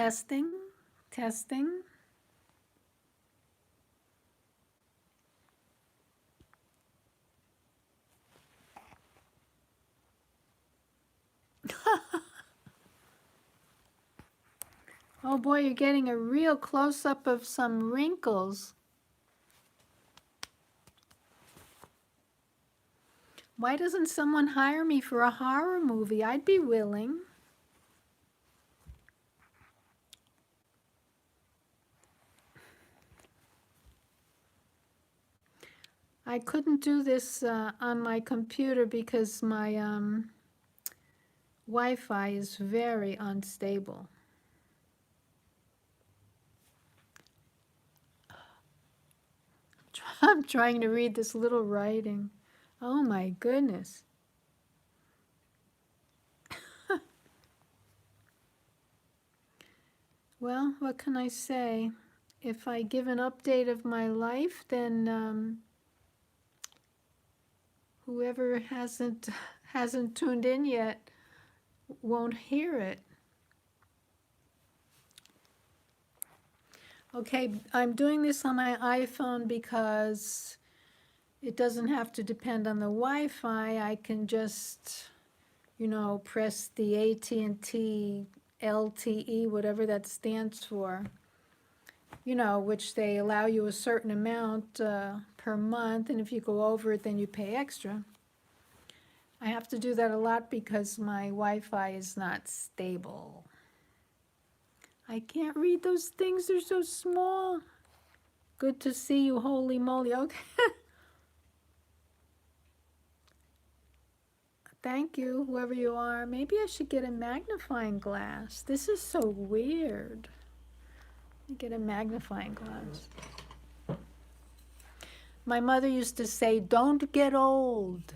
Testing, testing. Oh boy, you're getting a real close-up of some wrinkles. Why doesn't someone hire me for a horror movie? I'd be willing. I couldn't do this on my computer because my Wi-Fi is very unstable. I'm trying to read this little writing. Oh my goodness. Well, what can I say? If I give an update of my life, then whoever hasn't tuned in yet won't hear it. Okay, I'm doing this on my iPhone because it doesn't have to depend on the Wi-Fi. I can just, press the AT&T LTE, whatever that stands for, which they allow you a certain amount per month, and if you go over it, then you pay extra. I have to do that a lot because my Wi-Fi is not stable. I can't read those things, they're so small. Good to see you, holy moly. Okay. Thank you, whoever you are. Maybe I should get a magnifying glass. This is so weird. Get a magnifying glass. My mother used to say, don't get old.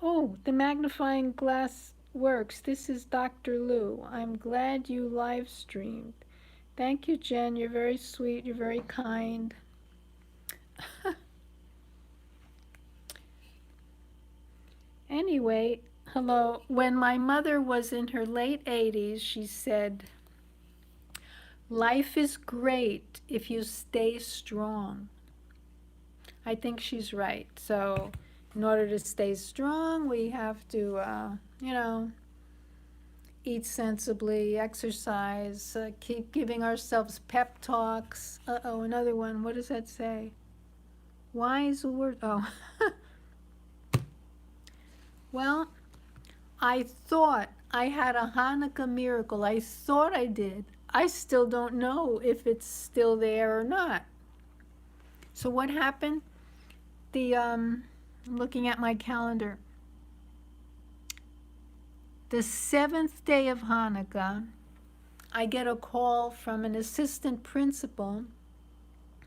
Oh, the magnifying glass works. This is Dr. Lou. I'm glad you live streamed. Thank you, Jen. You're very sweet. You're very kind. Anyway, hello. When my mother was in her late 80s, she said, life is great if you stay strong. I think she's right. So in order to stay strong, we have to, eat sensibly, exercise, keep giving ourselves pep talks. Uh-oh, another one. What does that say? Wise word. Oh. Well, I thought I had a Hanukkah miracle. I thought I did. I still don't know if it's still there or not. So what happened? I'm looking at my calendar. The 7th day of Hanukkah, I get a call from an assistant principal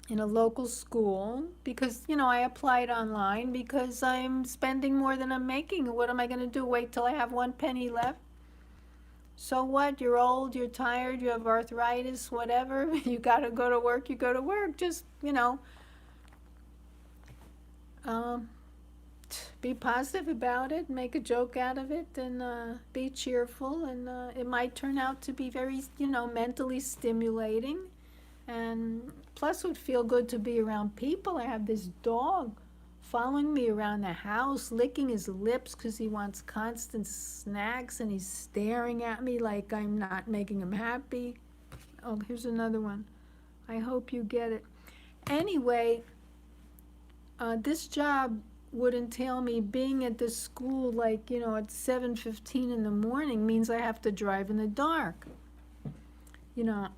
in a local school because, I applied online because I'm spending more than I'm making. What am I going to do? Wait till I have 1 penny left? So what? You're old, you're tired, you have arthritis, whatever. You got to go to work, you go to work. Just, be positive about it, make a joke out of it, and be cheerful. And it might turn out to be very, mentally stimulating. And plus, it would feel good to be around people. I have this dog following me around the house, licking his lips because he wants constant snacks, and he's staring at me like I'm not making him happy. Oh, here's another one. I hope you get it. Anyway, this job would entail me being at this school like, at 7:15 in the morning, means I have to drive in the dark.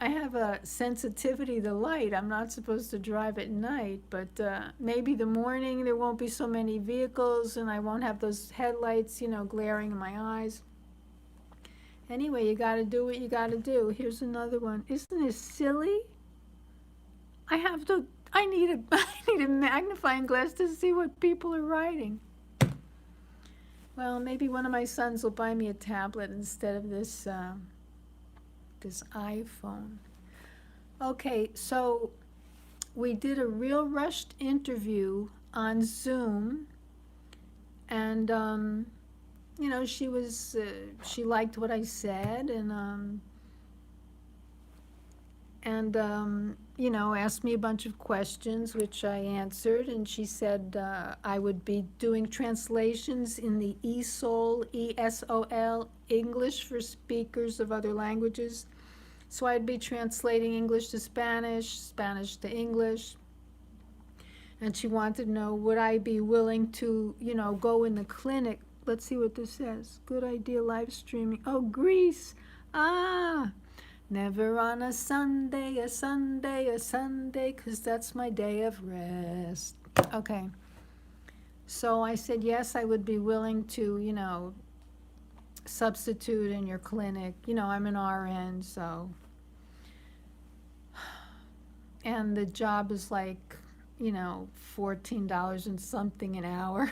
I have a sensitivity to light. I'm not supposed to drive at night, but maybe the morning there won't be so many vehicles and I won't have those headlights, glaring in my eyes. Anyway, you got to do what you got to do. Here's another one. Isn't this silly? I need a I need a magnifying glass to see what people are writing. Well, maybe one of my sons will buy me a tablet instead of this iPhone. Okay, so we did a real rushed interview on Zoom, and you know, she liked what I said, and you know, asked me a bunch of questions, which I answered, and she said I would be doing translations in the ESOL, ESOL, English for speakers of other languages. So I'd be translating English to Spanish, Spanish to English. And she wanted to know, would I be willing to, you know, go in the clinic? Let's see what this says. Good idea, live streaming. Oh, Greece. Ah, never on a Sunday, a Sunday, a Sunday, 'cause that's my day of rest. Okay. So I said, yes, I would be willing to, you know, substitute in your clinic. You know, I'm an RN, so. And the job is like, you know, $14 and something an hour.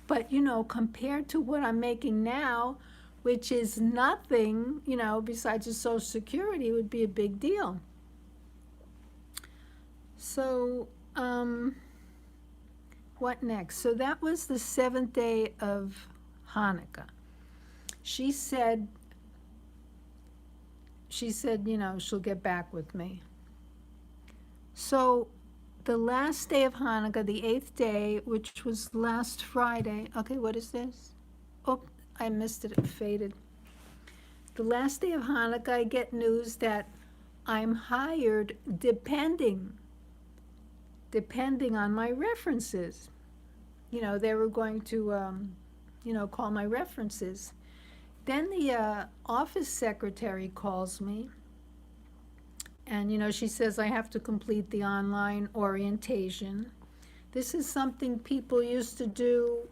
But, you know, compared to what I'm making now, which is nothing, you know, besides the Social Security, would be a big deal. So, what next? So that was the 7th day of Hanukkah. She said, you know, she'll get back with me. So the last day of Hanukkah, the 8th day, which was last Friday. Okay, what is this? Oh, I missed it, it faded. The last day of Hanukkah, I get news that I'm hired depending on my references. You know, they were going to, you know, call my references. Then the office secretary calls me, and, you know, she says I have to complete the online orientation. This is something people used to do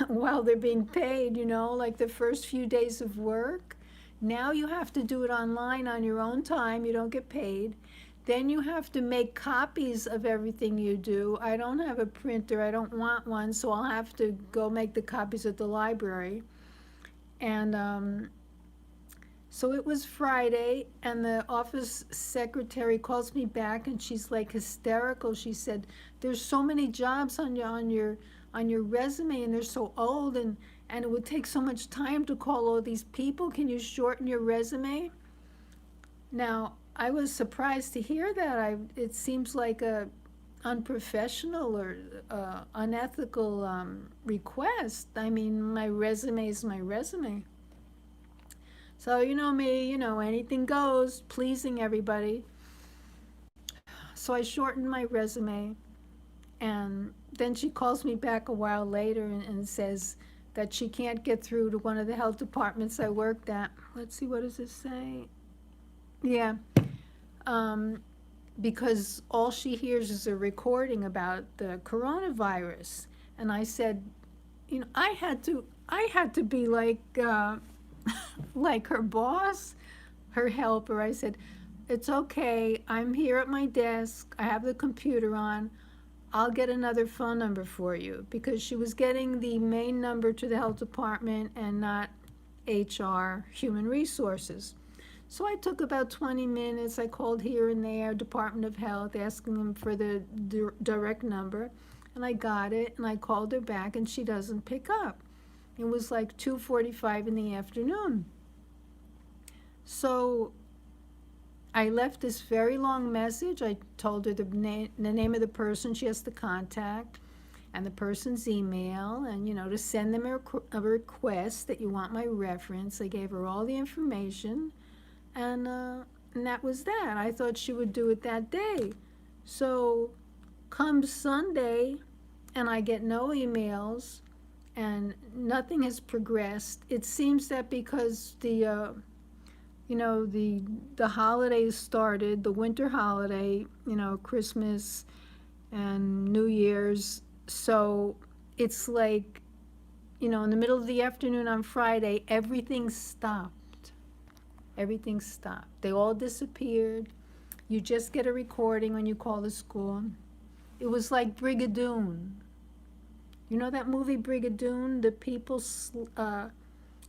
while they're being paid, you know, like the first few days of work. Now you have to do it online on your own time. You don't get paid. Then you have to make copies of everything you do. I don't have a printer. I don't want one, so I'll have to go make the copies at the library. And so it was Friday, and the office secretary calls me back, and she's like hysterical. She said, "There's so many jobs on your resume, and they're so old, and it would take so much time to call all these people. Can you shorten your resume?" Now, I was surprised to hear that. It seems like a unprofessional or unethical request. I mean, my resume is my resume. So, you know me, you know, anything goes, pleasing everybody. So I shortened my resume, and then she calls me back a while later and says that she can't get through to one of the health departments I worked at. Let's see, what does it say? Yeah. Because all she hears is a recording about the coronavirus. And I said, you know, I had to be like, like her boss, her helper. I said, it's okay, I'm here at my desk, I have the computer on, I'll get another phone number for you, because she was getting the main number to the health department and not HR, human resources. So I took about 20 minutes. I called here and there, Department of Health, asking them for the direct number, and I got it, and I called her back, and she doesn't pick up. It was like 2:45 in the afternoon. So I left this very long message. I told her the name of the person she has to contact, and the person's email, and, you know, to send them a request that you want my reference. I gave her all the information. And that was that. I thought she would do it that day. So comes Sunday, and I get no emails, and nothing has progressed. It seems that because the, you know, the holidays started, the winter holiday, you know, Christmas and New Year's. So it's like, you know, in the middle of the afternoon on Friday, everything stopped. Everything stopped. They all disappeared. You just get a recording when you call the school. It was like Brigadoon. You know that movie Brigadoon? The people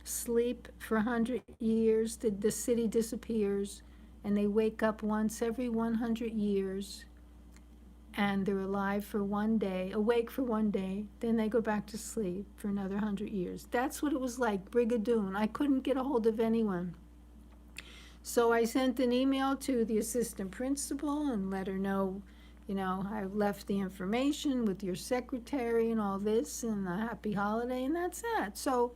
sleep for 100 years. The city disappears, and they wake up once every 100 years. and they're alive for one day, awake for one day, then they go back to sleep for another 100 years. That's what it was like, Brigadoon. I couldn't get a hold of anyone. So I sent an email to the assistant principal and let her know, I left the information with your secretary and all this, and a happy holiday, and that's that. So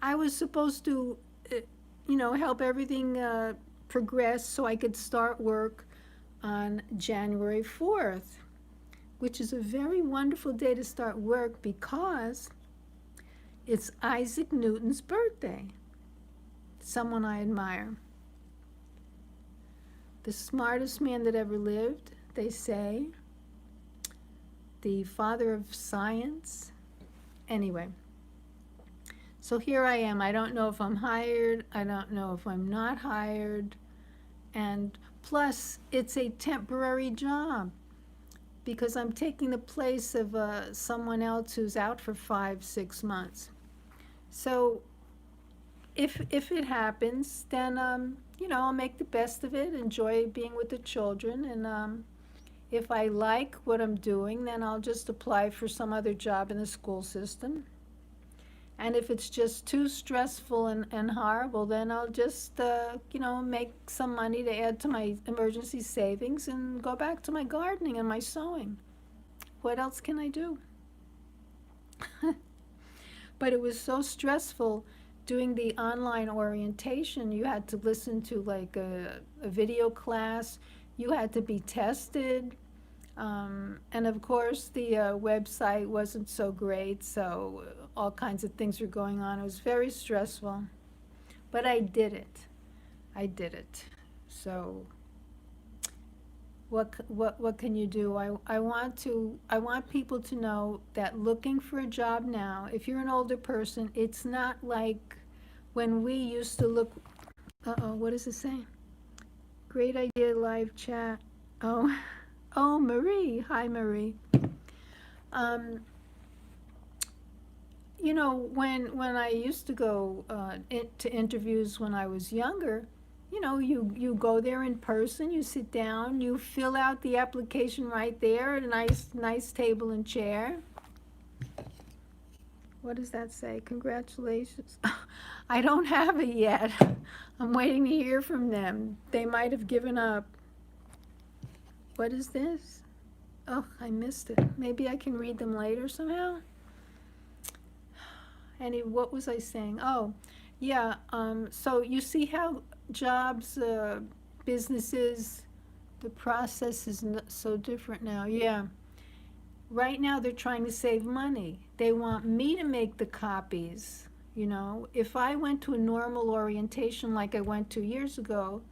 I was supposed to, help everything progress so I could start work on January 4th, which is a very wonderful day to start work because it's Isaac Newton's birthday, someone I admire. The smartest man that ever lived, they say. The father of science. Anyway, so here I am. I don't know if I'm hired. I don't know if I'm not hired. And plus, it's a temporary job because I'm taking the place of someone else who's out for 5-6 months. So if it happens, then I'll make the best of it, enjoy being with the children, and if I like what I'm doing, then I'll just apply for some other job in the school system. And if it's just too stressful and horrible, then I'll just, make some money to add to my emergency savings and go back to my gardening and my sewing. What else can I do? But it was so stressful doing the online orientation. You had to listen to like a video class. You had to be tested. And of course, the website wasn't so great, so all kinds of things were going on. It was very stressful. But I did it. So what can you do? I want people to know that looking for a job now, if you're an older person, it's not like when we used to look. What does it say? Great idea, live chat. Oh, Marie. Hi, Marie. When I used to go to interviews when I was younger, you go there in person, you sit down, you fill out the application right there at a nice table and chair. What does that say? Congratulations. I don't have it yet. I'm waiting to hear from them. They might have given up. What is this? Oh, I missed it. Maybe I can read them later somehow. What was I saying? Oh, yeah. So you see how jobs, businesses, the process is so different now. Yeah. Right now they're trying to save money. They want me to make the copies. If I went to a normal orientation like I went 2 years ago,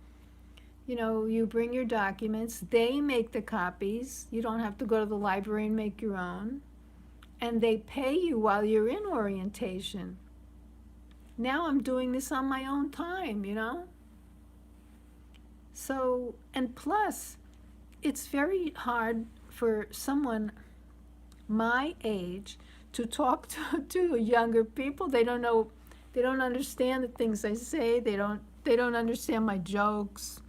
you bring your documents, they make the copies. You don't have to go to the library and make your own. And they pay you while you're in orientation. Now I'm doing this on my own time, So, and plus, it's very hard for someone my age to talk to younger people. They don't know, they don't understand the things I say. They don't understand my jokes.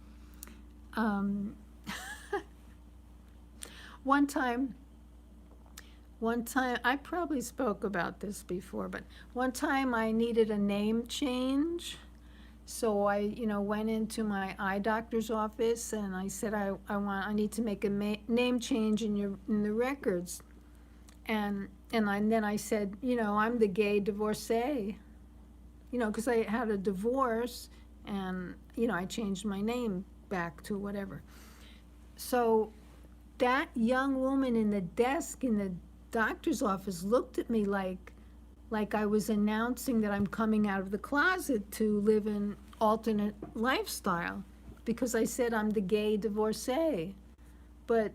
One time, I probably spoke about this before, but one time I needed a name change. So I, went into my eye doctor's office and I said, I need to make a name change in the records. And then I said, I'm the gay divorcee, because I had a divorce and, I changed my name back to whatever. So that young woman in the desk in the doctor's office looked at me like I was announcing that I'm coming out of the closet to live an alternate lifestyle because I said I'm the gay divorcee. But,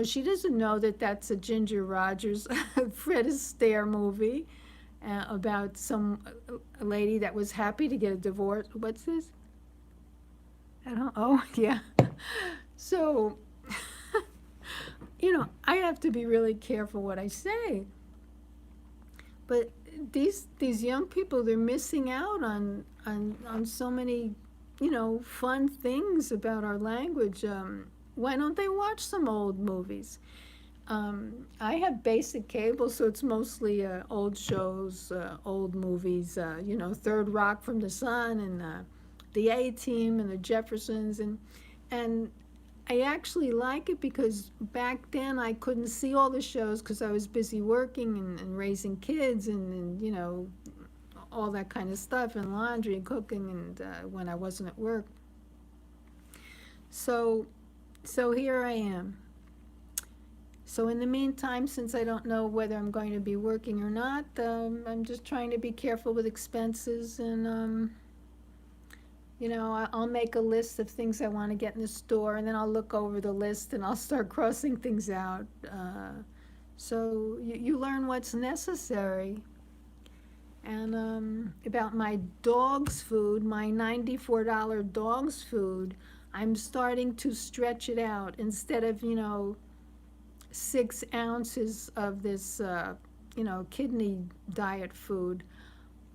she doesn't know that that's a Ginger Rogers, Fred Astaire movie about some lady that was happy to get a divorce. What's this? Oh, yeah. So, I have to be really careful what I say. But these young people, they're missing out on so many, fun things about our language. why don't they watch some old movies? I have basic cable, so it's mostly old shows, old movies, Third Rock from the Sun and the A-Team and the Jeffersons. And I actually like it because back then I couldn't see all the shows because I was busy working and raising kids and all that kind of stuff and laundry and cooking and when I wasn't at work. So, so here I am. So in the meantime, since I don't know whether I'm going to be working or not, I'm just trying to be careful with expenses and, I'll make a list of things I want to get in the store and then I'll look over the list and I'll start crossing things out. So you learn what's necessary. And about my dog's food, my $94 dog's food, I'm starting to stretch it out instead of, 6 ounces of this, kidney diet food.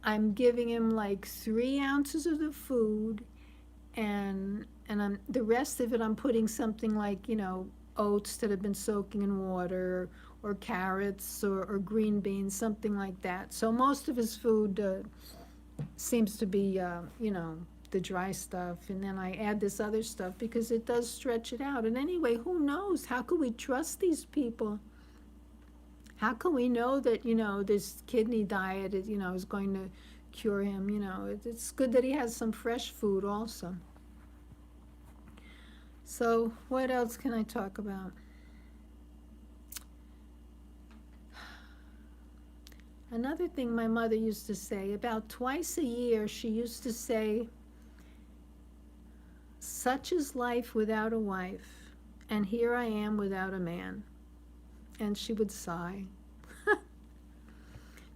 I'm giving him like 3 ounces of the food, and the rest of it I'm putting something like, oats that have been soaking in water, or carrots, or green beans, something like that. So most of his food seems to be, the dry stuff, and then I add this other stuff because it does stretch it out. And anyway, who knows? How can we trust these people? How can we know that, this kidney diet is going to cure him? It's good that he has some fresh food also. So what else can I talk about? Another thing my mother used to say, about twice a year, she used to say, "Such is life without a wife, and here I am without a man." And she would sigh.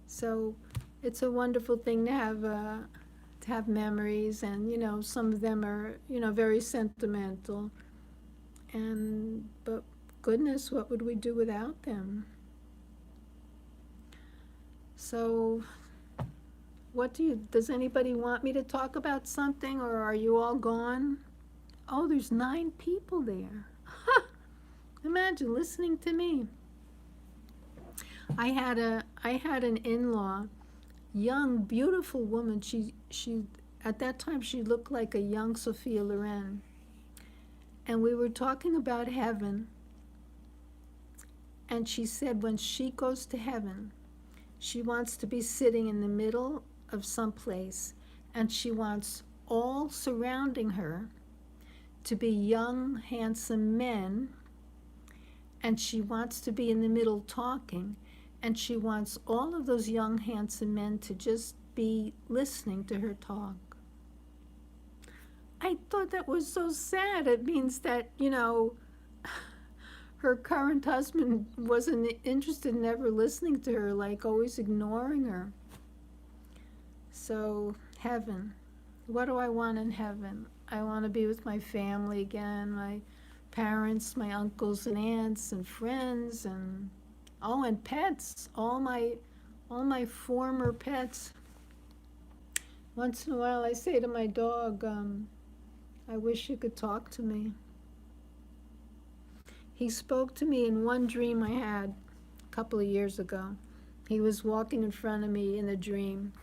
So it's a wonderful thing to have memories, and some of them are very sentimental. But goodness, what would we do without them? So does anybody want me to talk about something, or are you all gone? Oh, there's 9 people there. Imagine listening to me. I had an in-law, young, beautiful woman. She at that time she looked like a young Sophia Loren. And we were talking about heaven. And she said when she goes to heaven, she wants to be sitting in the middle of some place, and she wants all surrounding her to be young, handsome men, and she wants to be in the middle talking, and she wants all of those young, handsome men to just be listening to her talk. I thought that was so sad. It means that, her current husband wasn't interested in ever listening to her, like always ignoring her. So, heaven. What do I want in heaven? I want to be with my family again, my parents, my uncles and aunts and friends, and pets, all my former pets. Once in a while I say to my dog, I wish you could talk to me. He spoke to me in one dream I had a couple of years ago. He was walking in front of me in a dream,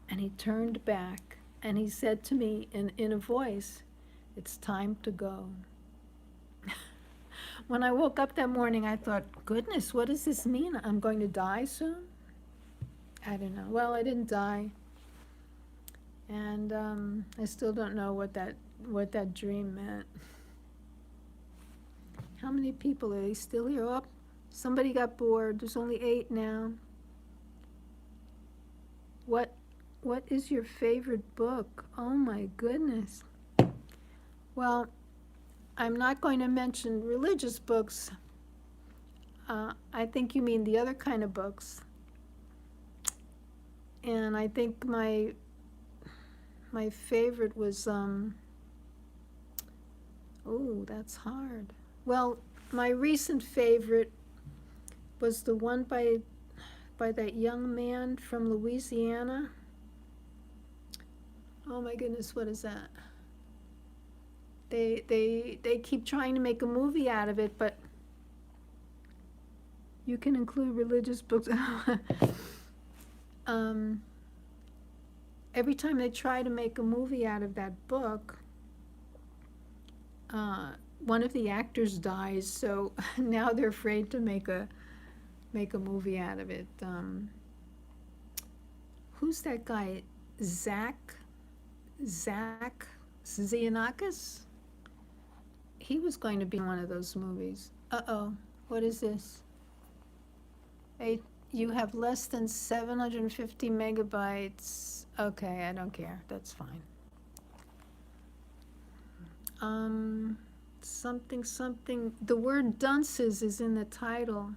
and he turned back, and he said to me in a voice, "It's time to go." When I woke up that morning, I thought, goodness, what does this mean? I'm going to die soon? I don't know. Well, I didn't die. And I still don't know what that dream meant. How many people are they still here? Oh, somebody got bored. There's only 8 now. What is your favorite book? Oh my goodness. Well, I'm not going to mention religious books. I think you mean the other kind of books. And I think my favorite was, oh, that's hard. Well, my recent favorite was the one by that young man from Louisiana. Oh my goodness, what is that? They keep trying to make a movie out of it, but you can include religious books. um, every time they try to make a movie out of that book, one of the actors dies, so now they're afraid to make a movie out of it. Who's that guy? Zach Xenakis? He was going to be in one of those movies. Uh-oh, what is this? Hey, you have less than 750 megabytes. Okay, I don't care, that's fine. Something, the word dunces is in the title.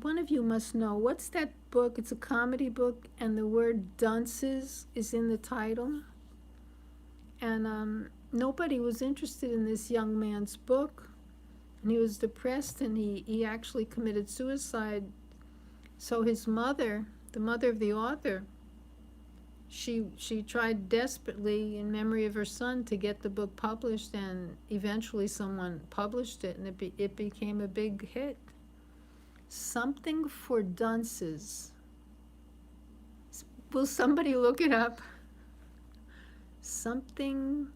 One of you must know, what's that book? It's a comedy book, and the word dunces is in the title. And nobody was interested in this young man's book, and he was depressed, and he actually committed suicide. So his mother, the mother of the author, she tried desperately in memory of her son to get the book published, and eventually someone published it, and it became a big hit. Something for dunces. Will somebody look it up? Something,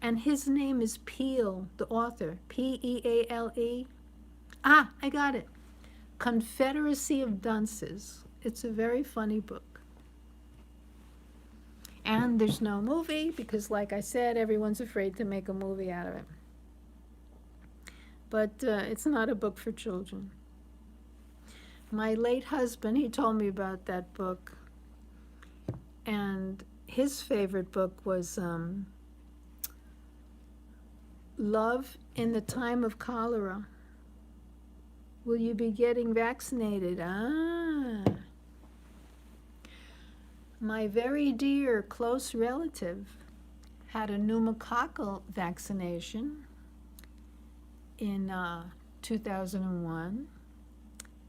and his name is Peale, the author, Peale. Ah, I got it. Confederacy of Dunces. It's a very funny book. And there's no movie because, like I said, everyone's afraid to make a movie out of it. But it's not a book for children. My late husband, he told me about that book, and his favorite book was Love in the Time of Cholera. Will you be getting vaccinated? Ah. My very dear close relative had a pneumococcal vaccination in 2001,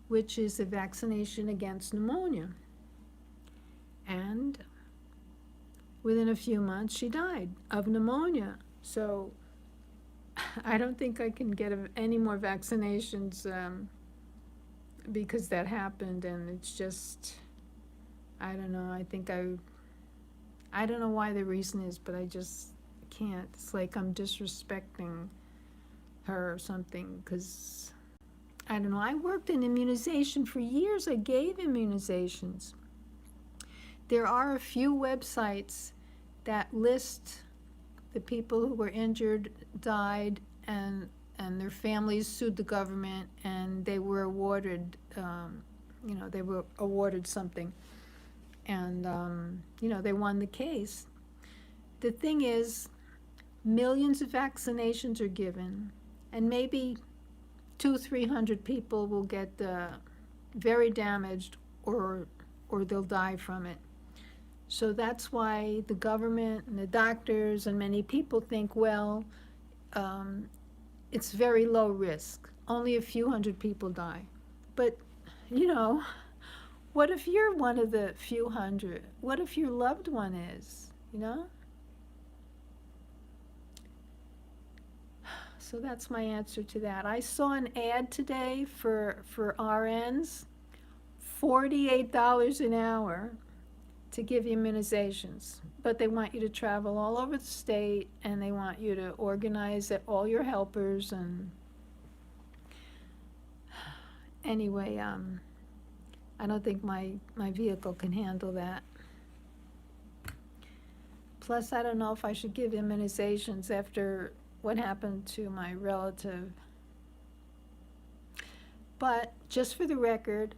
which is a vaccination against pneumonia. And within a few months, she died of pneumonia. So I don't think I can get any more vaccinations because that happened, and it's just, I don't know, I don't know why the reason is, but I just can't. It's like I'm disrespecting her or something, because, I don't know, I worked in immunization for years. I gave immunizations. There are a few websites that list the people who were injured, died, and their families sued the government, and they were awarded, they were awarded something. And, they won the case. The thing is, millions of vaccinations are given, and maybe 200-300 people will get very damaged, or they'll die from it. So that's why the government and the doctors and many people think, well, it's very low risk. Only a few hundred people die. But, what if you're one of the few hundred? What if your loved one is, So that's my answer to that. I saw an ad today for RNs, $48 an hour to give immunizations. But they want you to travel all over the state, and they want you to organize all your helpers. And anyway, I don't think my vehicle can handle that. Plus, I don't know if I should give immunizations after what happened to my relative. But just for the record,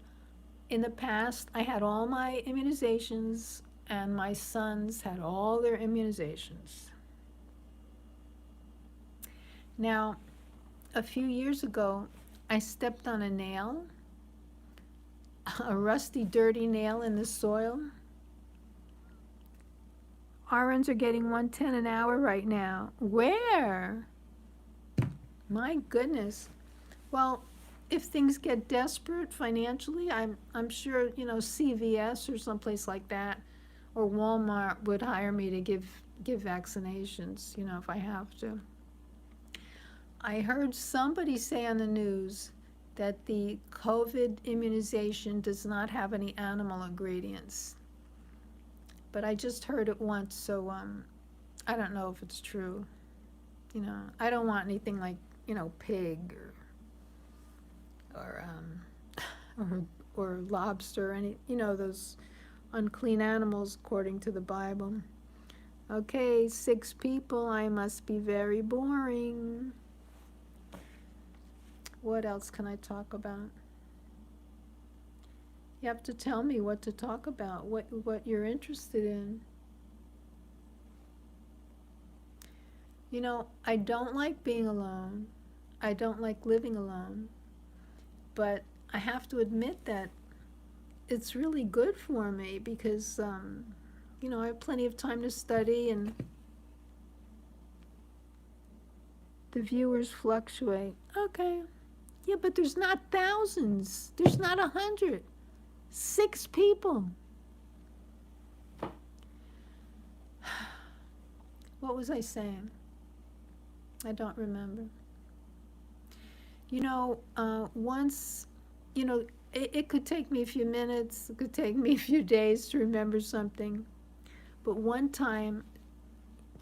in the past, I had all my immunizations, and my sons had all their immunizations. Now, a few years ago, I stepped on a nail, a rusty, dirty nail in the soil. RNs are getting $110 an hour right now. Where? My goodness. Well, if things get desperate financially, I'm sure, CVS or someplace like that, or Walmart would hire me to give give vaccinations, if I have to. I heard somebody say on the news that the COVID immunization does not have any animal ingredients. But I just heard it once, so I don't know if it's true. I don't want anything like, pig or or lobster, any, those unclean animals according to the Bible. Okay, 6 people, I must be very boring. What else can I talk about? You have to tell me what to talk about, what you're interested in. I don't like being alone. I don't like living alone. But I have to admit that it's really good for me because, I have plenty of time to study, and the viewers fluctuate. Okay. Yeah, but there's not thousands. There's not 100. 6 people. What was I saying? I don't remember. Once, it could take me a few minutes, it could take me a few days to remember something. But one time,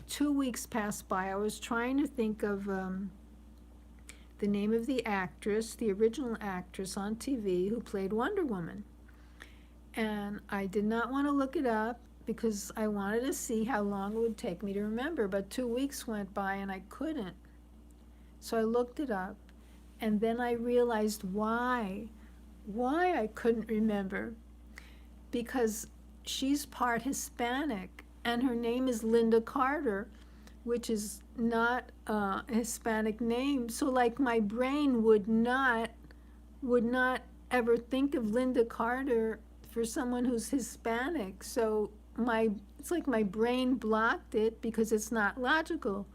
2 weeks passed by, I was trying to think of the name of the actress, the original actress on TV who played Wonder Woman. And I did not want to look it up because I wanted to see how long it would take me to remember. But 2 weeks went by and I couldn't. So I looked it up. And then I realized why I couldn't remember. Because she's part Hispanic, and her name is Linda Carter, which is not a Hispanic name. So like my brain would not ever think of Linda Carter for someone who's Hispanic. So it's like my brain blocked it because it's not logical.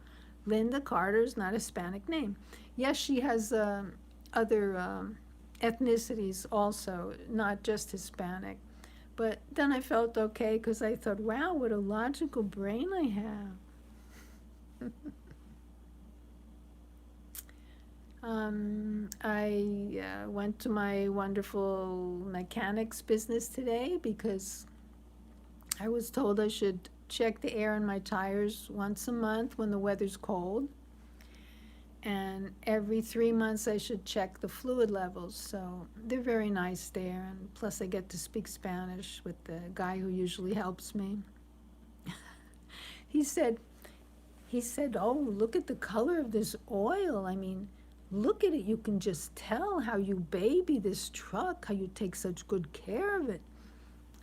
Linda Carter's not a Hispanic name. Yes, she has other ethnicities also, not just Hispanic. But then I felt okay because I thought, wow, what a logical brain I have. I went to my wonderful mechanics business today because I was told I should check the air in my tires once a month when the weather's cold. And every 3 months I should check the fluid levels. So they're very nice there. And plus I get to speak Spanish with the guy who usually helps me. He said, oh, look at the color of this oil. I mean, look at it. You can just tell how you baby this truck, how you take such good care of it.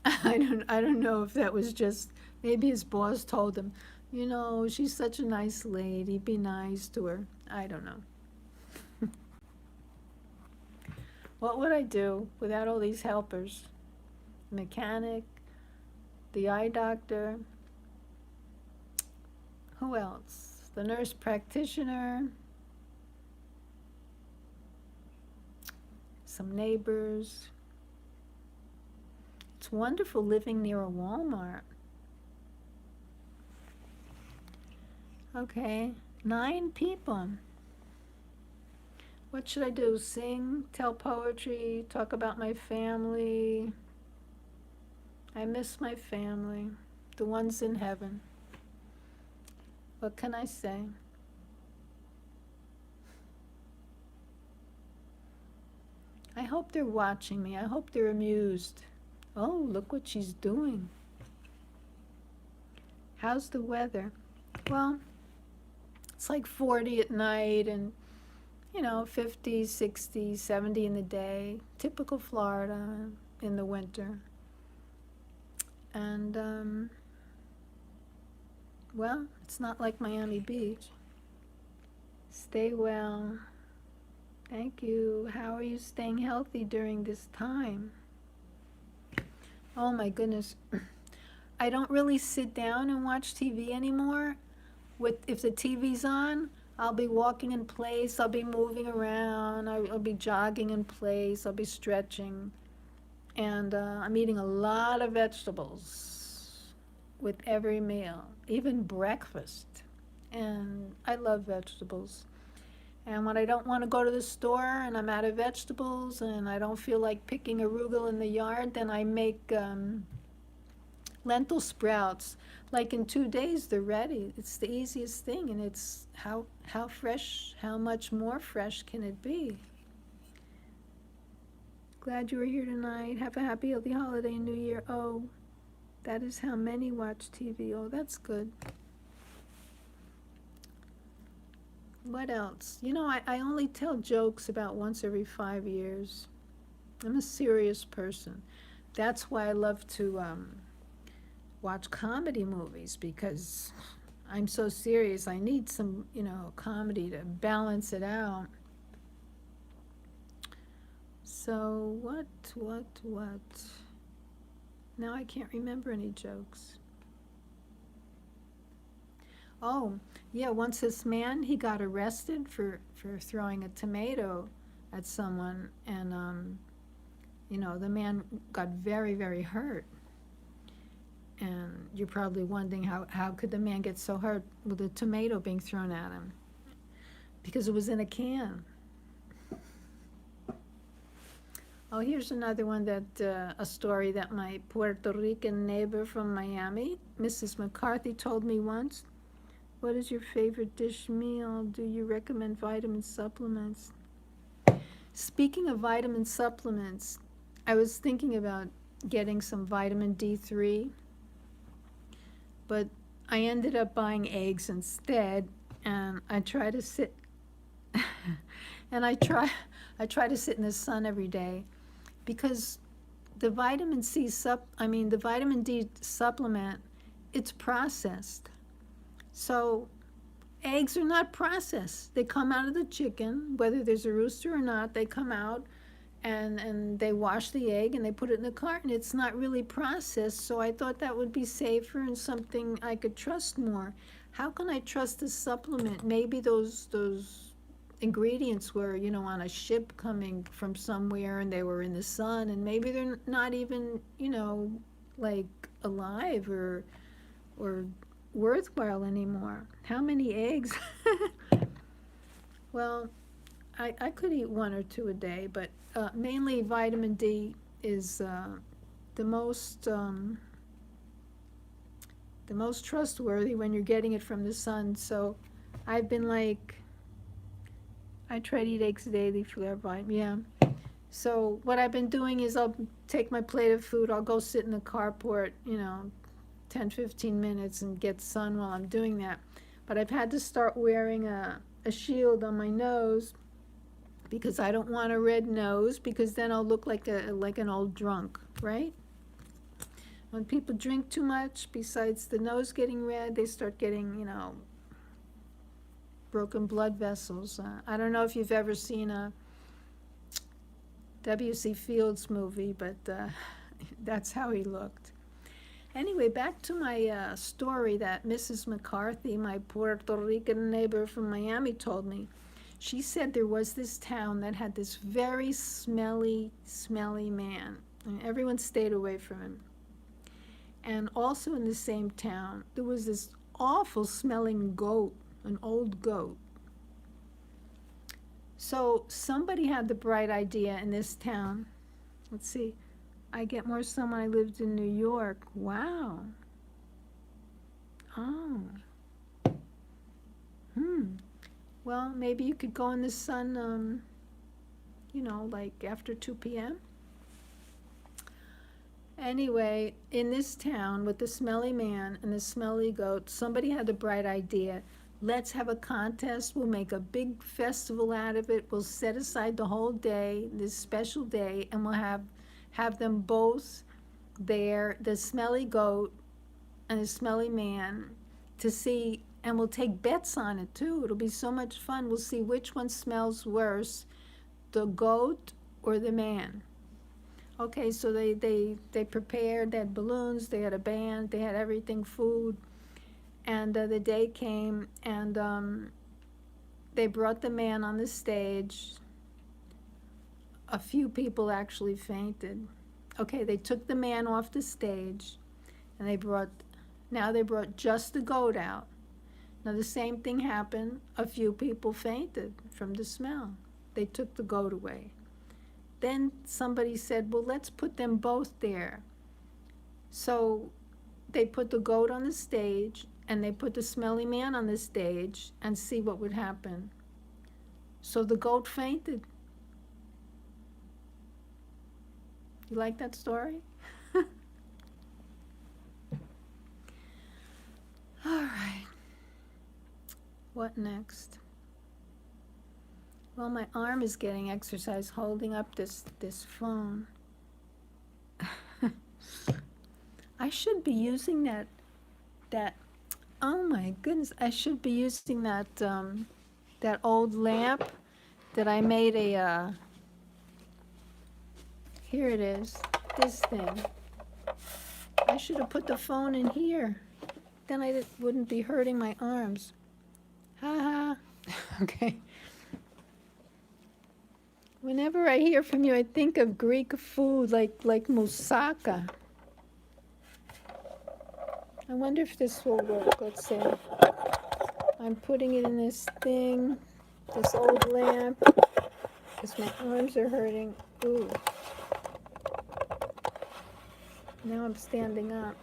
I don't know if that was just, maybe his boss told him, she's such a nice lady, be nice to her. I don't know. What would I do without all these helpers? Mechanic, the eye doctor, who else? The nurse practitioner, some neighbors. It's wonderful living near a Walmart. Okay, 9 people. What should I do? Sing, tell poetry, talk about my family? I miss my family, the ones in heaven. What can I say? I hope they're watching me. I hope they're amused. Oh, look what she's doing. How's the weather? Well, it's like 40 at night and, 50, 60, 70 in the day. Typical Florida in the winter. And, well, it's not like Miami Beach. Stay well. Thank you. How are you staying healthy during this time? Oh my goodness. I don't really sit down and watch TV anymore. If the TV's on, I'll be walking in place, I'll be moving around, I'll be jogging in place, I'll be stretching. And I'm eating a lot of vegetables. with every meal, even breakfast. And I love vegetables. And when I don't want to go to the store and I'm out of vegetables and I don't feel like picking arugula in the yard, then I make lentil sprouts. Like in 2 days, they're ready. It's the easiest thing, and it's how fresh, how much more fresh can it be? Glad you were here tonight. Have a happy, healthy holiday and New Year. Oh, that is how many watch TV. Oh, that's good. What else? You know, I only tell jokes about once every 5 years. I'm a serious person. That's why I love to watch comedy movies, because I'm so serious. I need some, comedy to balance it out. So what? Now I can't remember any jokes. Oh, yeah, once this man, he got arrested for throwing a tomato at someone, and, the man got very, very hurt. And you're probably wondering how could the man get so hurt with a tomato being thrown at him? Because it was in a can. Oh, here's another one a story that my Puerto Rican neighbor from Miami, Mrs. McCarthy, told me once. What is your favorite dish meal? Do you recommend vitamin supplements? Speaking of vitamin supplements, I was thinking about getting some vitamin D3, but I ended up buying eggs instead, and I try to sit to sit in the sun every day, because the vitamin D supplement, it's processed. So eggs are not processed. They come out of the chicken, whether there's a rooster or not, they come out and they wash the egg and they put it in the carton. It's not really processed, so I thought that would be safer and something I could trust more. How can I trust a supplement? Maybe those ingredients were, on a ship coming from somewhere and they were in the sun, and maybe they're not even, like alive or worthwhile anymore. How many eggs? Well, I could eat 1 or 2 a day, but mainly vitamin D is the most trustworthy when you're getting it from the sun. So I've been I try to eat eggs daily for that vitamin. Yeah. So what I've been doing is I'll take my plate of food, I'll go sit in the carport, 10-15 minutes and get sun while I'm doing that. But I've had to start wearing a shield on my nose, because I don't want a red nose, because then I'll look like an old drunk, right? When people drink too much, besides the nose getting red, they start getting, broken blood vessels. I don't know if you've ever seen a W.C. Fields movie, but that's how he looked. Anyway, back to my story that Mrs. McCarthy, my Puerto Rican neighbor from Miami, told me. She said there was this town that had this very smelly man, and everyone stayed away from him. And also in the same town, there was this awful smelling goat, an old goat. So somebody had the bright idea in this town. Let's see. I get more sun when I lived in New York. Wow. Oh. Well, maybe you could go in the sun, like after 2 p.m. Anyway, in this town with the smelly man and the smelly goat, somebody had the bright idea. Let's have a contest. We'll make a big festival out of it. We'll set aside the whole day, this special day, and we'll have them both there, the smelly goat and the smelly man, to see, and we'll take bets on it too. It'll be so much fun. We'll see which one smells worse, the goat or the man. Okay, so they prepared, they had balloons, they had a band, they had everything, food. And the day came, and they brought the man on the stage. A few people actually fainted. Okay, they took the man off the stage, and they brought Now they brought just the goat out. Now the same thing happened. A few people fainted from the smell. They took the goat away. Then somebody said, well, let's put them both there. So they put the goat on the stage and they put the smelly man on the stage and see what would happen. So the goat fainted. You like that story? All right. What next? Well, my arm is getting exercise holding up this phone. I should be using that oh my goodness, I should be using that that old lamp that I made a here it is, this thing. I should have put the phone in here. Then I wouldn't be hurting my arms. Ha ha. Okay. Whenever I hear from you, I think of Greek food like moussaka. I wonder if this will work. Let's see. I'm putting it in this thing, this old lamp, because my arms are hurting. Ooh. Now I'm standing up.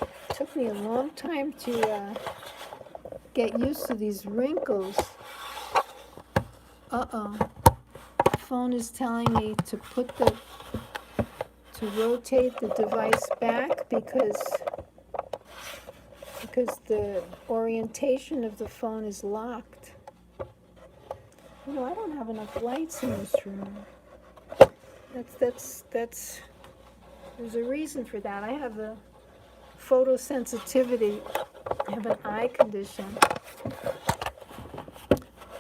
It took me a long time to get used to these wrinkles. Uh-oh. The phone is telling me to rotate the device back because the orientation of the phone is locked. You know, I don't have enough lights in this room. That's there's a reason for that. I have a photosensitivity. I have an eye condition.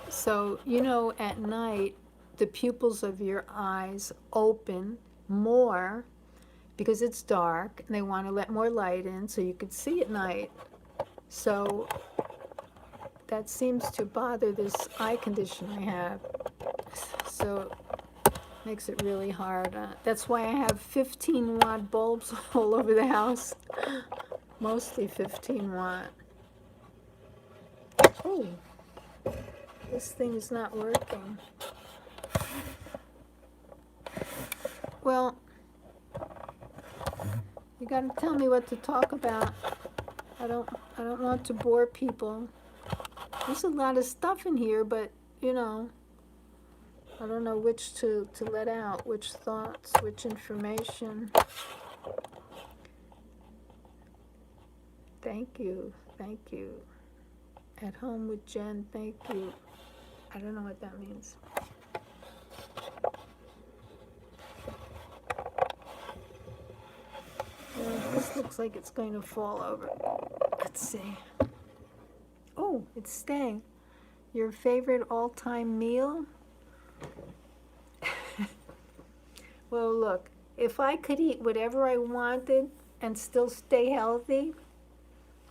So, you know, at night, the pupils of your eyes open more because it's dark and they want to let more light in so you could see at night. So that seems to bother this eye condition I have. So it makes it really hard. That's why I have 15-watt bulbs all over the house. Mostly 15-watt. Oh, this thing is not working. Well, you gotta tell me what to talk about. I don't want to bore people. There's a lot of stuff in here, but you know, I don't know which to let out, which thoughts, which information. Thank you. At home with Jen, thank you. I don't know what that means. This looks like it's going to fall over. Let's see. Oh, it's staying. Your favorite all-time meal? Well, look, if I could eat whatever I wanted and still stay healthy,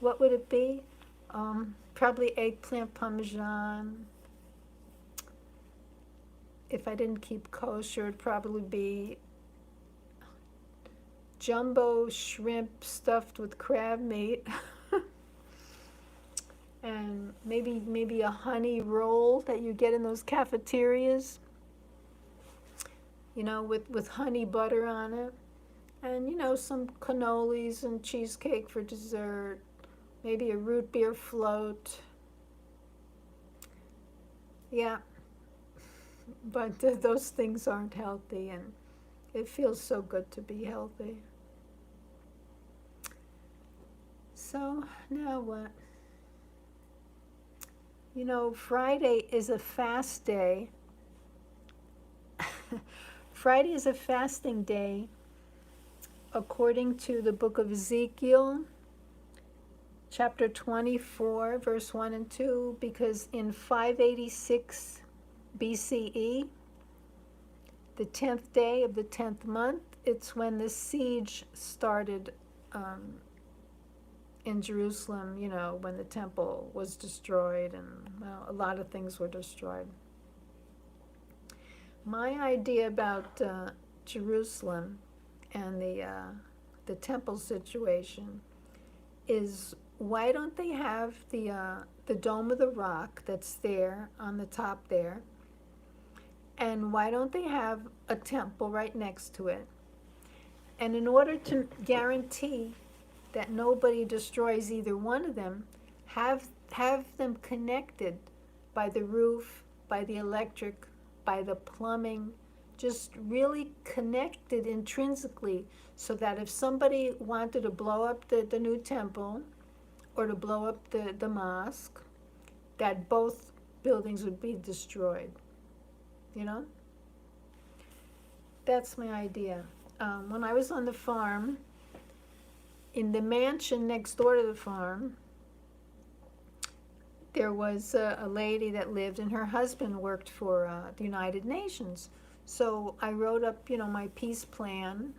what would it be? Probably eggplant parmesan. If I didn't keep kosher, it'd probably be jumbo shrimp stuffed with crab meat. And maybe a honey roll that you get in those cafeterias, you know, with honey butter on it. And, you know, some cannolis and cheesecake for dessert. Maybe a root beer float. Yeah. But those things aren't healthy, and it feels so good to be healthy. So, now what? You know, Friday is a fast day. Friday is a fasting day, according to the book of Ezekiel, chapter 24, verse 1 and 2, because in 586 BCE, the 10th day of the 10th month, it's when the siege started in Jerusalem, you know, when the temple was destroyed and, well, a lot of things were destroyed. My idea about Jerusalem and the temple situation is, why don't they have the Dome of the Rock that's there on the top there, and why don't they have a temple right next to it? And in order to guarantee that nobody destroys either one of them, have them connected by the roof, by the electric, by the plumbing, just really connected intrinsically, so that if somebody wanted to blow up the new temple or to blow up the mosque, that both buildings would be destroyed. You know? That's my idea. When I was on the farm, in the mansion next door to the farm, there was a lady that lived, and her husband worked for the United Nations. So I wrote up, my peace plan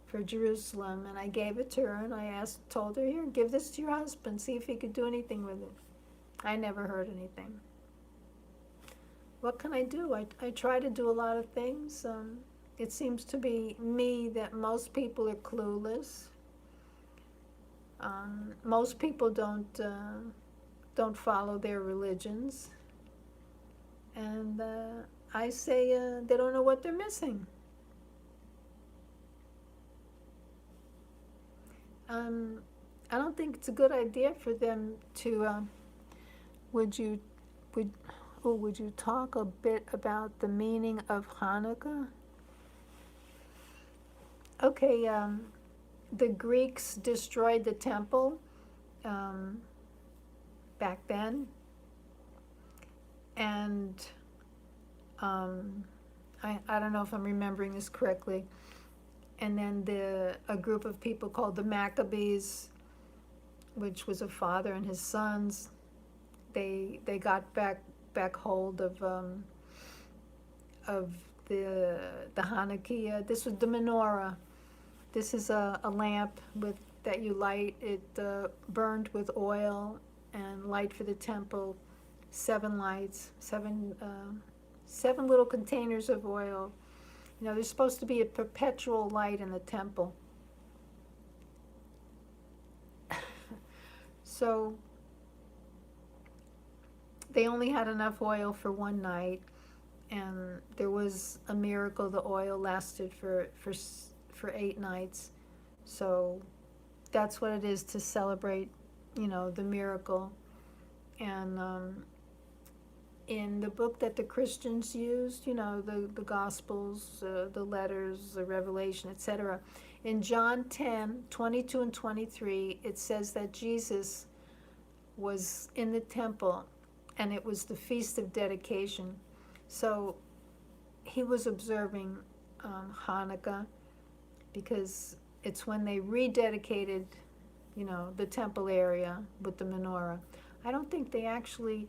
for Jerusalem, and I gave it to her, and I told her, here, give this to your husband, see if he could do anything with it. I never heard anything. What can I do? I try to do a lot of things. It seems to be me that most people are clueless. Most people don't follow their religions, and I say they don't know what they're missing. I don't think it's a good idea for them to. Would you talk a bit about the meaning of Hanukkah? Okay, the Greeks destroyed the temple back then, and I don't know if I'm remembering this correctly. And then a group of people called the Maccabees, which was a father and his sons, they got back hold of the Hanukkah. This was the menorah. This is a lamp that you light. It burned with oil and light for the temple. 7 lights, seven little containers of oil. There's supposed to be a perpetual light in the temple. So they only had enough oil for one night, and there was a miracle. The oil lasted for 8 nights. So that's what it is to celebrate, the miracle. And in the book that the Christians used, the Gospels, the letters, the Revelation, etc., in John 10:22 and 23, it says that Jesus was in the temple, and it was the Feast of Dedication. So he was observing Hanukkah, because it's when they rededicated, the temple area with the menorah. I don't think they actually,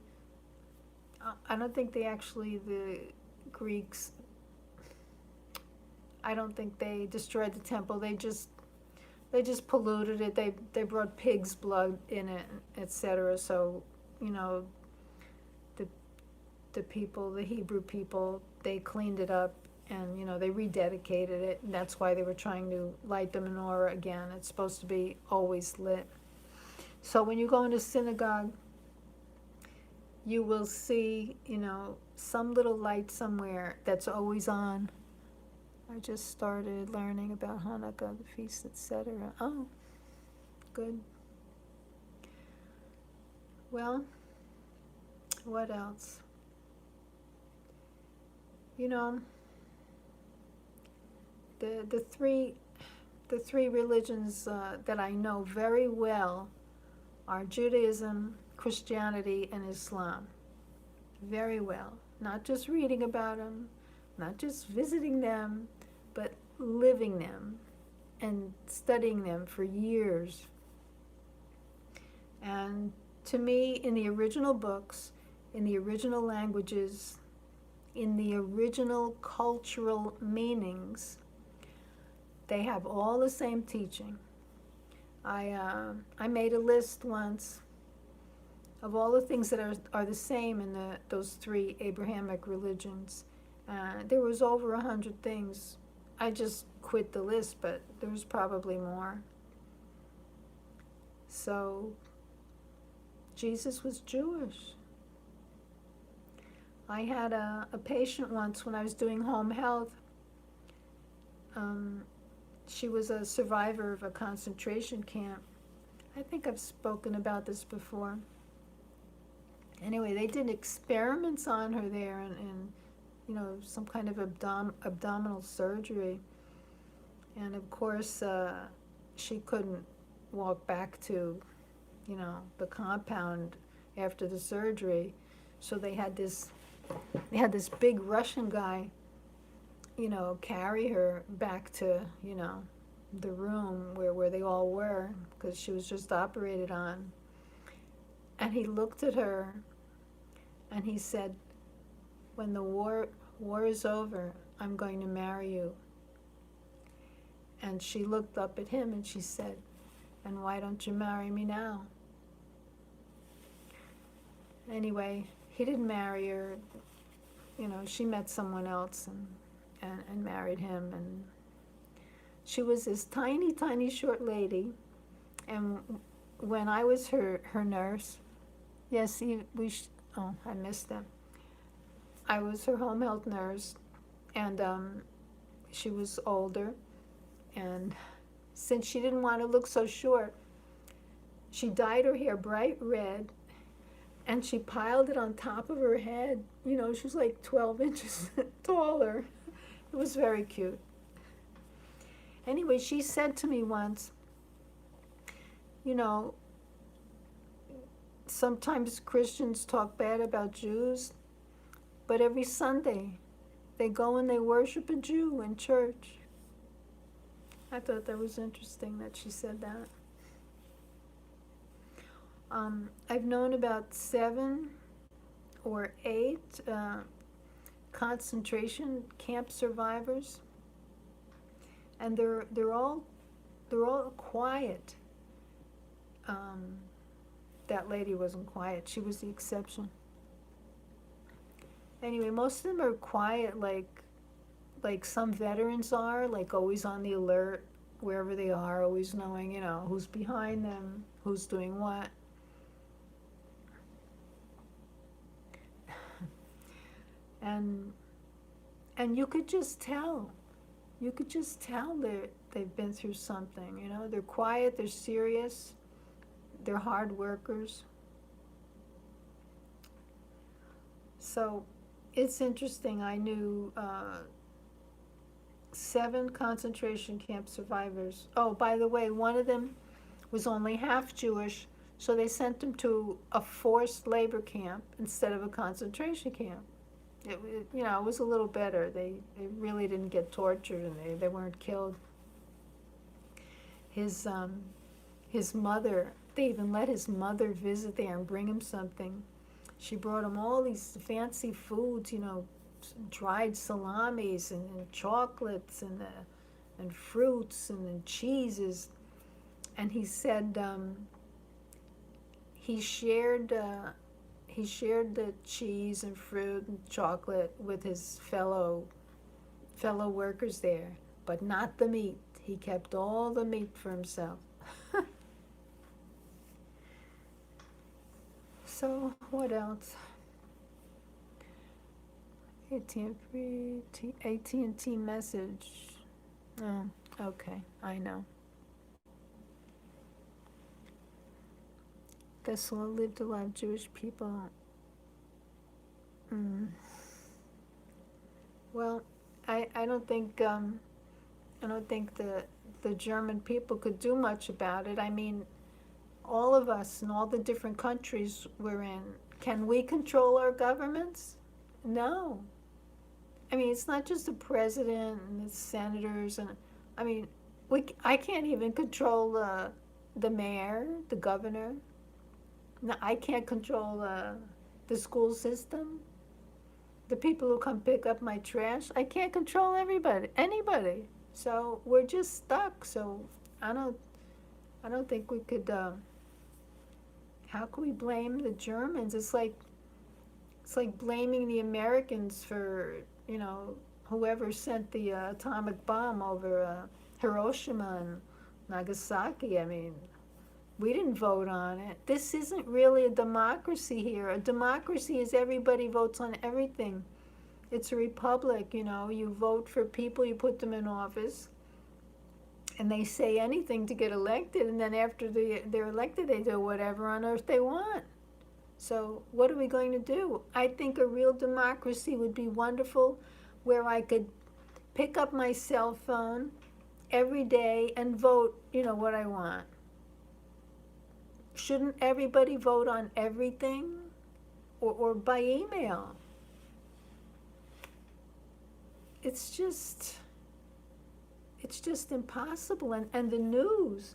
the Greeks, I don't think they destroyed the temple. They just polluted it. They brought pig's blood in it, etc. So, the people, the Hebrew people, they cleaned it up, and they rededicated it, and that's why they were trying to light the menorah again. It's supposed to be always lit. So when you go into synagogue, you will see, some little light somewhere that's always on. I just started learning about Hanukkah, the feast, etc. Oh, good. Well, what else? The three religions that I know very well are Judaism, Christianity, and Islam. Very well. Not just reading about them, not just visiting them, but living them and studying them for years. And to me, in the original books, in the original languages, in the original cultural meanings, they have all the same teaching. I made a list once of all the things that are the same in those 3 Abrahamic religions. There was over 100 things I just quit the list, but there was probably more. So Jesus was Jewish. I had a patient once when I was doing home health. She was a survivor of a concentration camp. I think I've spoken about this before. Anyway, they did experiments on her there, and some kind of abdominal surgery. And of course, she couldn't walk back to, the compound after the surgery. So they had this big Russian guy, carry her back to, the room where they all were, because she was just operated on. And he looked at her and he said, when the war is over, I'm going to marry you. And she looked up at him and she said, and why don't you marry me now? Anyway, he didn't marry her. She met someone else and married him. And she was this tiny, tiny short lady. And when I was her nurse, yes, I missed them. I was her home health nurse, and she was older, and since she didn't want to look so short, she dyed her hair bright red, and she piled it on top of her head. She was like 12 inches taller. It was very cute. Anyway, she said to me once, sometimes Christians talk bad about Jews, but every Sunday they go and they worship a Jew in church. I thought that was interesting that she said that. I've known about 7 or 8 concentration camp survivors, and they're all quiet. That lady wasn't quiet. She was the exception. Anyway, most of them are quiet, like some veterans are, like always on the alert wherever they are, always knowing, who's behind them, who's doing what. And you could just tell. You could just tell they've been through something, They're quiet, they're serious, they're hard workers. So it's interesting. I knew 7 concentration camp survivors. Oh, by the way, one of them was only half Jewish, so they sent him to a forced labor camp instead of a concentration camp. It was a little better. They really didn't get tortured, and they weren't killed. His mother, they even let his mother visit there and bring him something. She brought him all these fancy foods, dried salamis and chocolates and fruits and cheeses. And he said he shared the cheese and fruit and chocolate with his fellow workers there, but not the meat. He kept all the meat for himself. So what else? AT&T message. Oh, okay, I know. Thessala lived a lot of Jewish people. Well, I don't think the German people could do much about it. I mean, all of us in all the different countries we're in, can we control our governments? No. I mean, it's not just the president and the senators, and I mean, I can't even control the mayor, the governor. No, I can't control the school system, the people who come pick up my trash. I can't control anybody. So we're just stuck. So I don't think we could. How can we blame the Germans? It's like blaming the Americans for whoever sent the atomic bomb over Hiroshima and Nagasaki. I mean, we didn't vote on it. This isn't really a democracy here. A democracy is everybody votes on everything. It's a republic, you know. You vote for people, you put them in office, and they say anything to get elected, and then after they're elected, they do whatever on earth they want. So what are we going to do? I think a real democracy would be wonderful, where I could pick up my cell phone every day and vote, you know, what I want. Shouldn't everybody vote on everything? Or by email? It's just impossible. And the news,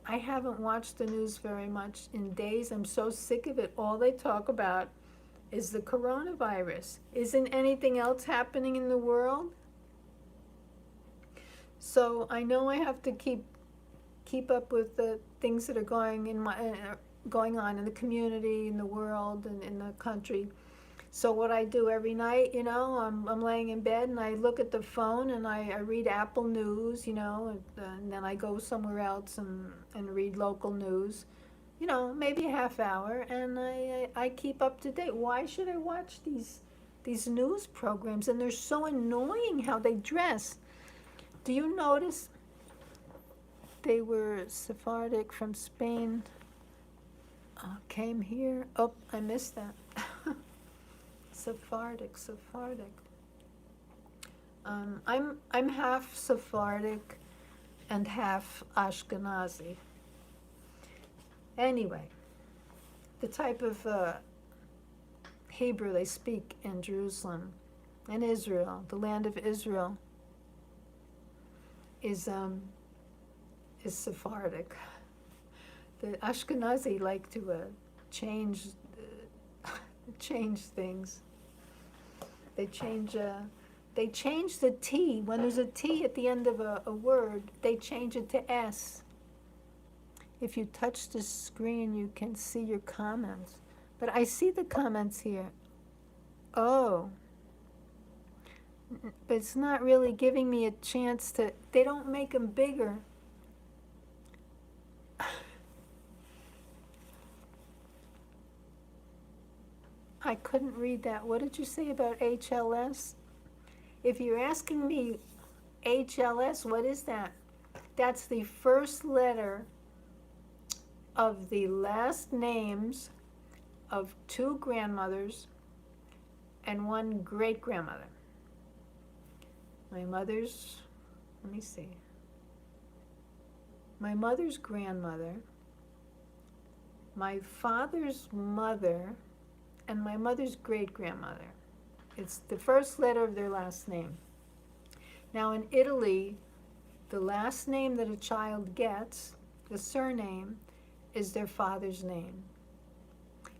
I haven't watched the news very much in days. I'm so sick of it. All they talk about is the coronavirus. Isn't anything else happening in the world? So I know I have to keep up with the things that are going on in the community, in the world, and in the country. So what I do every night, you know, I'm laying in bed and I look at the phone and I read Apple News, you know, and then I go somewhere else and read local news, you know, maybe a half hour, and I keep up to date. Why should I watch these news programs? And they're so annoying how they dress. Do you notice they were Sephardic from Spain, came here? Oh, I missed that. Sephardic. I'm half Sephardic and half Ashkenazi. Anyway, the type of Hebrew they speak in Jerusalem and Israel, the land of Israel, is Sephardic. The Ashkenazi like to change things. They change the T. When there's a T at the end of a word, they change it to S. If you touch the screen, you can see your comments. But I see the comments here. Oh. But it's not really giving me a chance to, they don't make them bigger. I couldn't read that. What did you say about HLS? If you're asking me HLS, what is that? That's the first letter of the last names of 2 grandmothers and 1 great-grandmother. My mother's, let me see. My mother's grandmother, my father's mother, and my mother's great-grandmother. It's the first letter of their last name. Now in Italy, the last name that a child gets, the surname, is their father's name.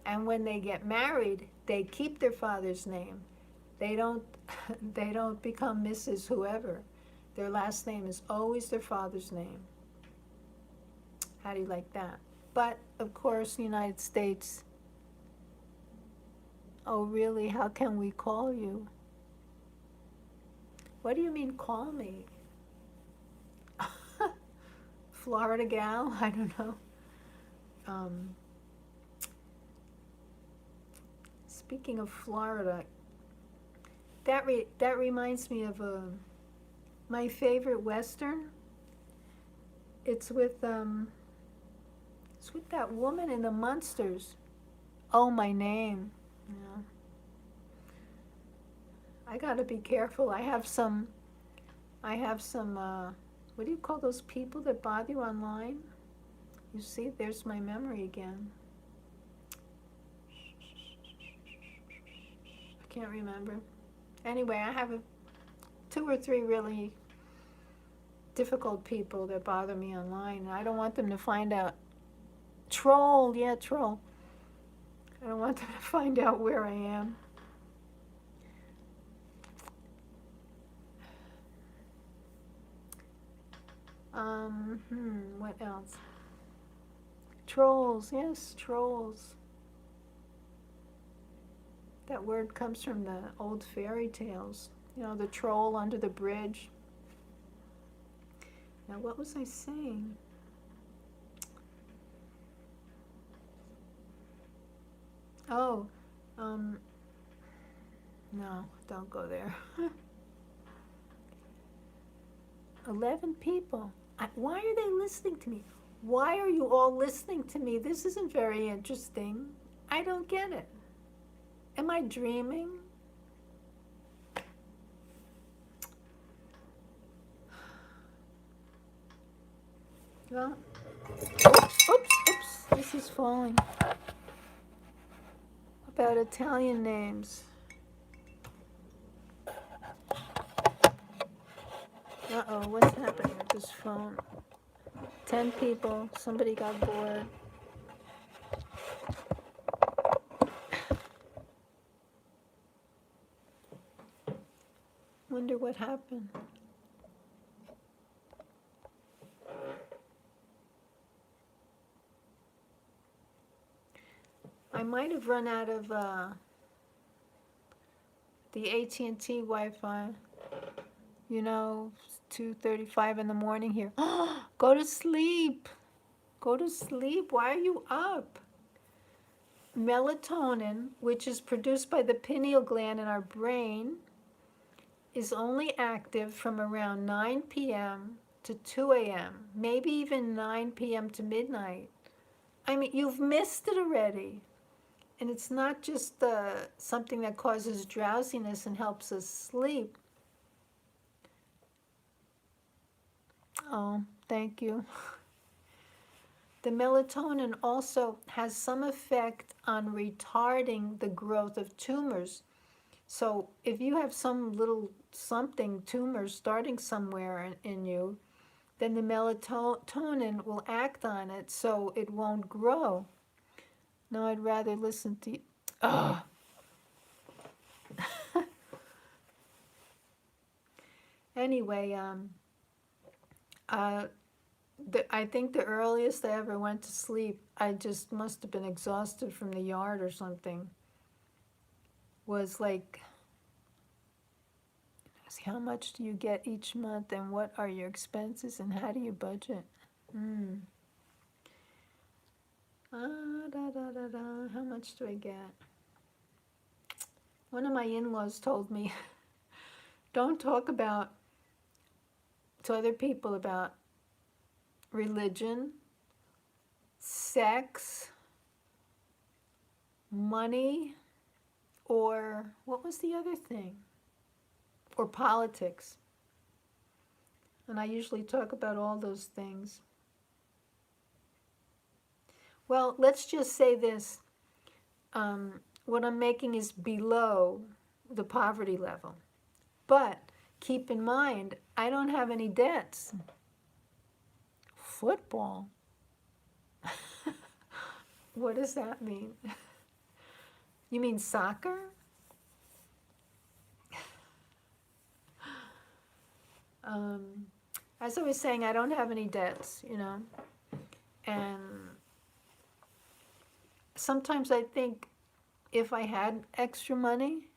And when they get married, they keep their father's name. They don't become Mrs. whoever. Their last name is always their father's name. How do you like that? But of course, the United States, oh really, how can we call you? What do you mean call me? Florida gal? I don't know. Speaking of Florida, that reminds me of my favorite Western. It's with that woman in the Munsters. Oh, My Name. Yeah. I gotta be careful. I have some, what do you call those people that bother you online? You see, there's my memory again. I can't remember. Anyway, I have 2 or 3 really difficult people that bother me online, and I don't want them to find out. Troll, yeah, troll. I don't want them to find out where I am. What else? Trolls, yes, trolls. That word comes from the old fairy tales. You know, the troll under the bridge. Now, what was I saying? Oh, no, don't go there. 11 people. Why are they listening to me? Why are you all listening to me? This isn't very interesting. I don't get it. Am I dreaming? Well, oops, this is falling. About Italian names. Uh-oh, what's happening with this phone? 10 people, somebody got bored. Wonder what happened. I might have run out of the AT&T Wi-Fi. You know, it's 2:35 in the morning here. Go to sleep. Go to sleep. Why are you up? Melatonin, which is produced by the pineal gland in our brain, is only active from around 9 p.m. to 2 a.m., maybe even 9 p.m. to midnight. I mean, you've missed it already. And it's not just something that causes drowsiness and helps us sleep. Oh, thank you. The melatonin also has some effect on retarding the growth of tumors. So if you have some little tumor starting somewhere in you, then the melatonin will act on it so it won't grow. No, I'd rather listen to you. Oh. Anyway, I think the earliest I ever went to sleep, I just must have been exhausted from the yard or something, was like, how much do you get each month and what are your expenses and how do you budget? How much do I get? One of my in-laws told me, don't talk to other people about religion, sex, money, or what was the other thing? Or politics. And I usually talk about all those things. Well, let's just say this. What I'm making is below the poverty level. But keep in mind, I don't have any debts. Football? What does that mean? You mean soccer? As I was saying, I don't have any debts, you know. And sometimes I think if I had extra money,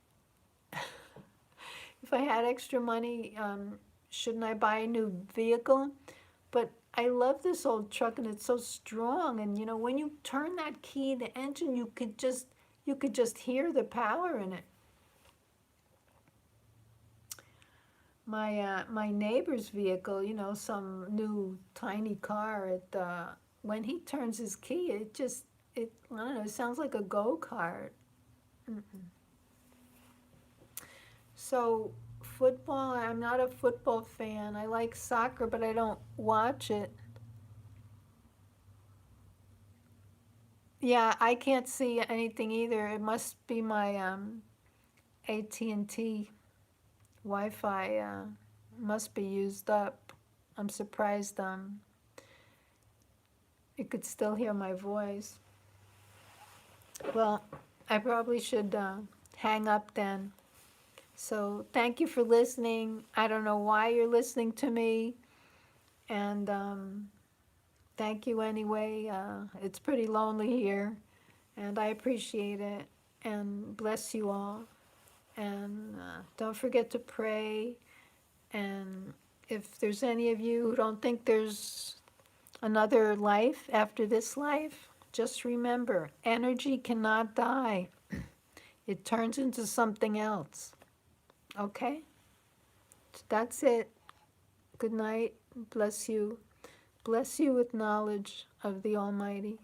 shouldn't I buy a new vehicle? But I love this old truck and it's so strong. And you know, when you turn that key, the engine, you could just hear the power in it. My neighbor's vehicle, you know, some new tiny car, when he turns his key, I don't know, it sounds like a go-kart. So football, I'm not a football fan. I like soccer, but I don't watch it. Yeah, I can't see anything either. It must be my AT&T Wi-Fi must be used up. I'm surprised you could still hear my voice. Well, I probably should hang up then. So thank you for listening. I don't know why you're listening to me. And thank you anyway. It's pretty lonely here. And I appreciate it. And bless you all. And don't forget to pray. And if there's any of you who don't think there's another life after this life, just remember, energy cannot die. It turns into something else. Okay? That's it. Good night. Bless you. Bless you with knowledge of the Almighty.